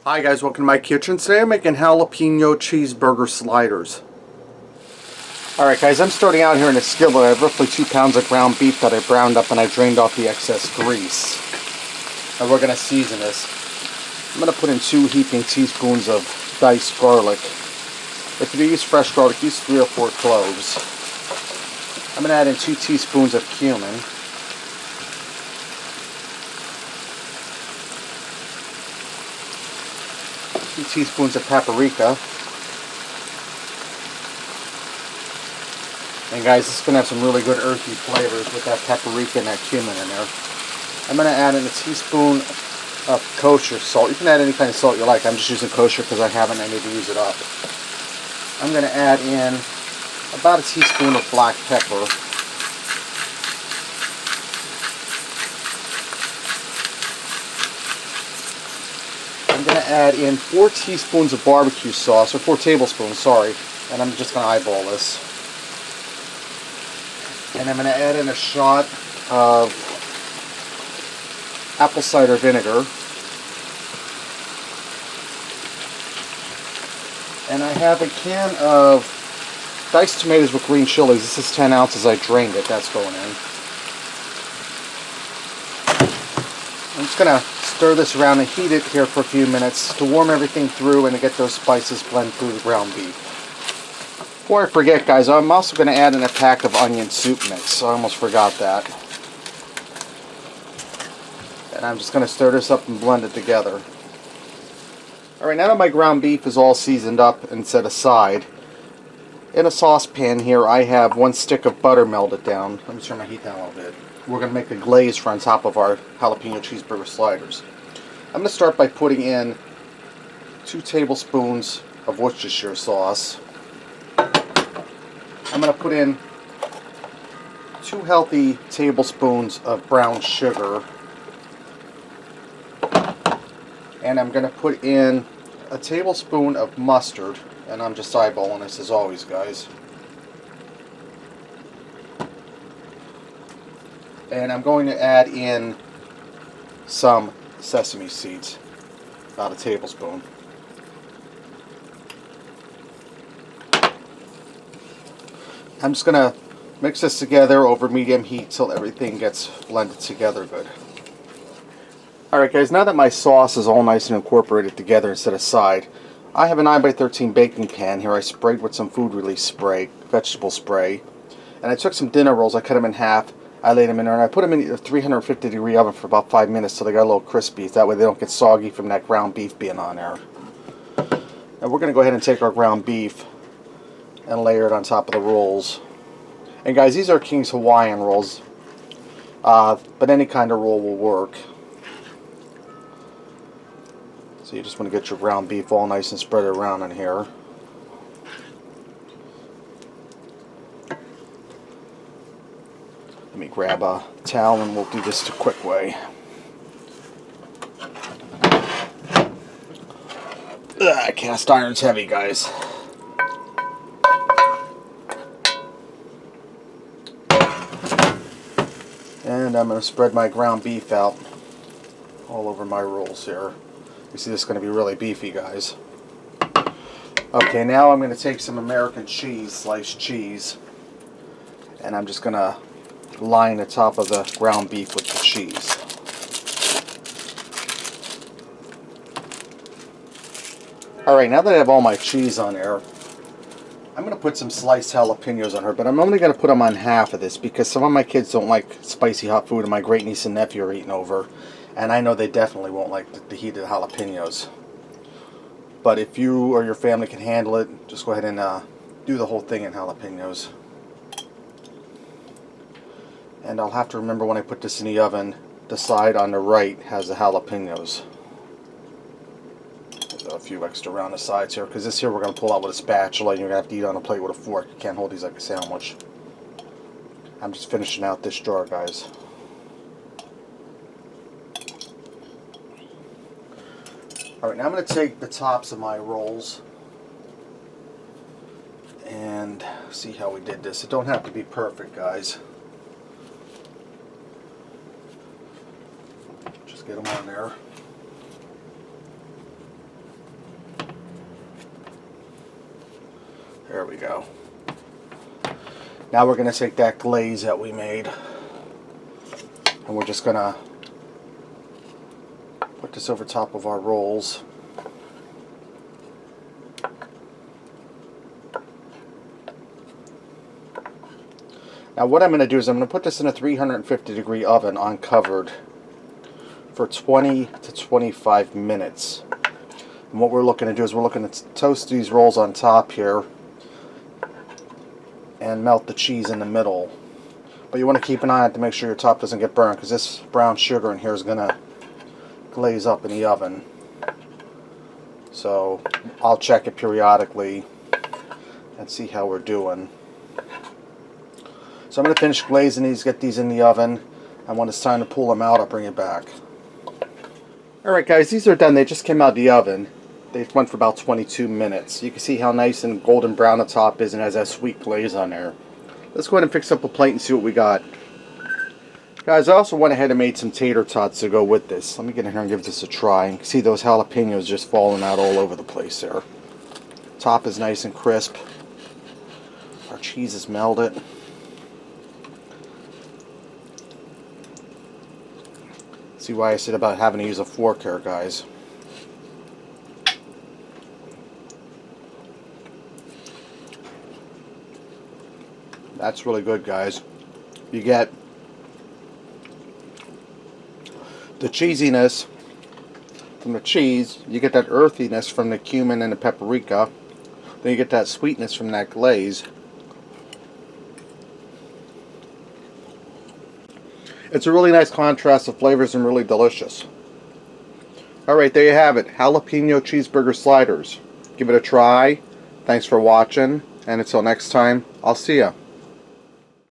Hi guys, welcome to my kitchen. Today I'm making jalapeno cheeseburger sliders. Alright guys, I'm starting out here in a skillet. I have roughly 2 pounds of ground beef that I browned up and I drained off the excess grease. And we're going to season this. I'm going to put in 2 heaping teaspoons of diced garlic. If you use fresh garlic, use 3 or 4 cloves. I'm going to add in 2 teaspoons of cumin. 2 teaspoons of paprika. And guys, this is going to have some really good earthy flavors with that paprika and that cumin in there. I'm going to add in a teaspoon of kosher salt. You can add any kind of salt you like. I'm just using kosher because I haven't. I need to use it up. I'm going to add in about a teaspoon of black pepper. I'm going to add in 4 teaspoons of barbecue sauce, or 4 tablespoons, sorry, and I'm just going to eyeball this. And I'm going to add in a shot of apple cider vinegar. And I have a can of diced tomatoes with green chilies. This is 10 ounces. I drained it. That's going in. I'm just going to stir this around and heat it here for a few minutes to warm everything through and to get those spices blend through the ground beef. Before I forget, guys, I'm also going to add in a pack of onion soup mix. I almost forgot that. And I'm just going to stir this up and blend it together. Alright, now that my ground beef is all seasoned up and set aside, in a saucepan here I have 1 stick of butter melted down. Let me turn my heat down a little bit. We're going to make a glaze for on top of our jalapeno cheeseburger sliders. I'm going to start by putting in 2 tablespoons of Worcestershire sauce. I'm going to put in 2 healthy tablespoons of brown sugar. And I'm going to put in a tablespoon of mustard. And I'm just eyeballing this as always, guys. And I'm going to add in some sesame seeds, about a tablespoon. I'm just going to mix this together over medium heat till everything gets blended together good. Alright guys, now that my sauce is all nice and incorporated together and set aside, I have a 9x13 baking pan here I sprayed with some food release spray, vegetable spray. And I took some dinner rolls, I cut them in half, I laid them in there, and I put them in a 350 degree oven for about 5 minutes so they got a little crispy. That way they don't get soggy from that ground beef being on there. Now we're going to go ahead and take our ground beef and layer it on top of the rolls. And guys, these are King's Hawaiian rolls, but any kind of roll will work. So you just want to get your ground beef all nice and spread it around in here. Let me grab a towel and we'll do this the quick way. Cast iron's heavy, guys. And I'm going to spread my ground beef out all over my rolls here. You see, this is going to be really beefy, guys. Okay, now I'm going to take some American cheese, sliced cheese, and I'm just going to line the top of the ground beef with the cheese. Alright, now that I have all my cheese on there, I'm going to put some sliced jalapenos on her, but I'm only going to put them on half of this because some of my kids don't like spicy hot food and my great niece and nephew are eating over. And I know they definitely won't like the heated jalapenos. But if you or your family can handle it, just go ahead and do the whole thing in jalapenos. And I'll have to remember when I put this in the oven, the side on the right has the jalapenos. There's a few extra around the sides here, because this here we're going to pull out with a spatula and you're going to have to eat on a plate with a fork. You can't hold these like a sandwich. I'm just finishing out this jar, guys. Alright, now I'm going to take the tops of my rolls and see how we did this. It don't have to be perfect, guys. Just get them on there. There we go. Now we're going to take that glaze that we made, and we're just going to put this over top of our rolls. Now what I'm going to do is I'm going to put this in a 350-degree oven uncovered for 20 to 25 minutes. And what we're looking to do is we're looking to toast these rolls on top here and melt the cheese in the middle. But you want to keep an eye on it to make sure your top doesn't get burned, because this brown sugar in here is going to glaze up in the oven. So I'll check it periodically and see how we're doing. So I'm going to finish glazing these, get these in the oven, and when it's time to pull them out, I'll bring it back. Alright guys, these are done. They just came out of the oven. They went for about 22 minutes. You can see how nice and golden brown the top is and has that sweet glaze on there. Let's go ahead and fix up a plate and see what we got. Guys, I also went ahead and made some tater tots to go with this. Let me get in here and give this a try. You can see those jalapenos just falling out all over the place there. Top is nice and crisp. Our cheese is melted. See why I said about having to use a fork here, guys. That's really good, guys. You get the cheesiness from the cheese, you get that earthiness from the cumin and the paprika, then you get that sweetness from that glaze. It's a really nice contrast of flavors and really delicious. Alright, there you have it. Jalapeno cheeseburger sliders. Give it a try. Thanks for watching. And until next time, I'll see ya.